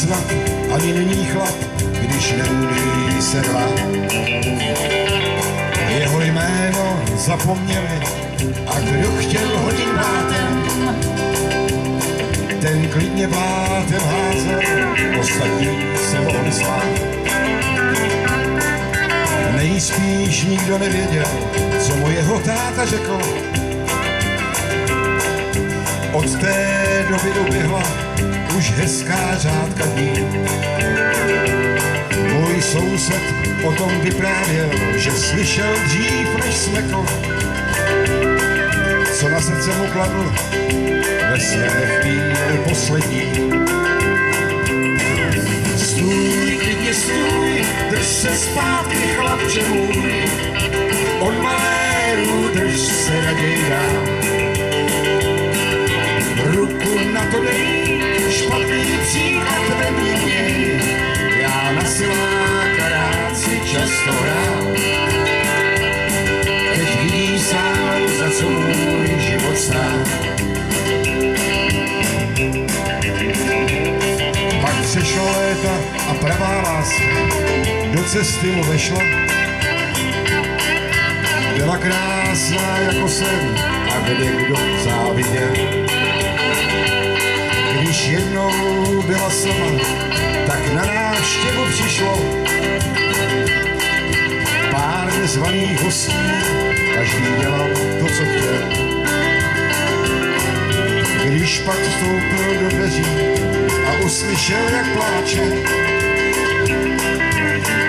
snad ani není chlap, když neumí sedlat. Jeho jméno zapomněli a kdo chtěl hodit blátem, ten klidně blátem házel, ostatní se mohli smát. Nejspíš nikdo nevěděl, co mu jeho táta řekl. Od té doby uběhla už hezká řádka dní. Můj soused o tom vyprávěl, že slyšel dřív než smekl, co na srdce mu kladl ve své chvíli poslední. Stůj, klidně stůj, drž se zpátky, chlapče můj, od maléru drž se raději dál. Ruku na to dej, špatný příklad ve mně měj, já na siláka rád si často hrál. Teď vidíš sám, za co můj život stál. Pak přešlo léta a pravá láska do cesty mu vešla. Byla krásná jako sen a kde kdo záviděl. Když jednou byla sama, tak na návštěvu přišlo pár nezvaných hostí, každý dělal to, co chtěl. Když pak vstoupil do dveří a uslyšel, jak pláče,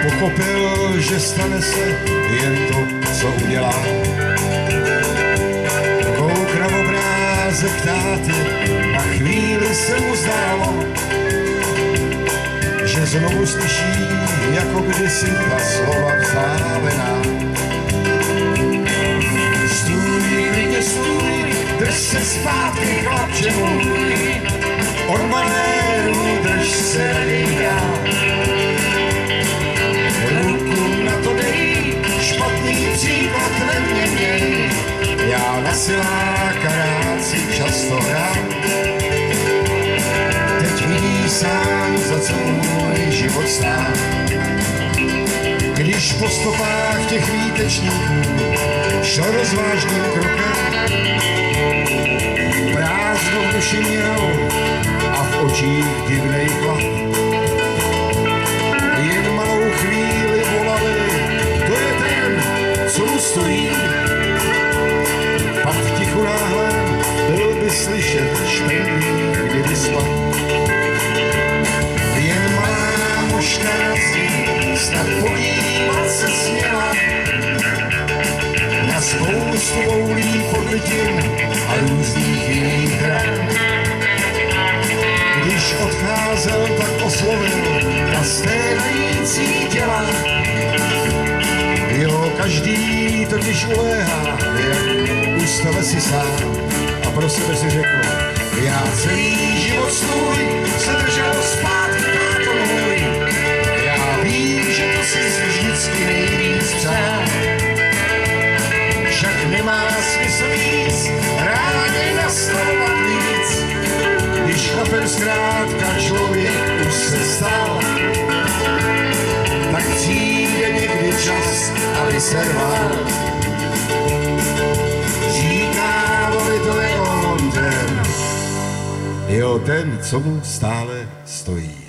pochopil, že stane se jen to, co udělá. Kouk na obrázek táty, na chvíli se mu zdálo, že znovu slyší, jako kdysi ta slova vzdálená. Stůj, klidně stůj, drž se zpátky, chlapče můj, od maléru drž se raději dál. Ruku na to dej, špatný příklad ve mně měj, já na siláka rád si často hrál. Teď vidí sám, za co můj život stál. Když po stopách těch výtečníků šel rozvážným krokem, prázdnou duši měl a v očích divnej chlad. Jen malou chvíli volali, to je ten, co mu stojí. Pak v tichu náhle byl by slyšet špendlík, kdyby spal. Jen malá mužka na zdi snad podívat se směla na spoustu boulí podlitin a různých jiných hran. Když odcházel, tak oslovil na sténající těla. Jo, každý totiž uléhá, jak ustave si sám a pro sebe si řekl, já celý život svůj se držel zpátky, táto můj. Já vím, že to si vždycky nejvíc přál. Však nemá smysl víc, rádi nastavovat víc, když chlapem zkrátka člověk už se stal. Tak přijde někdy čas, aby se rval. Říká, voli, to je on ten, jo, ten, co mu stále stojí.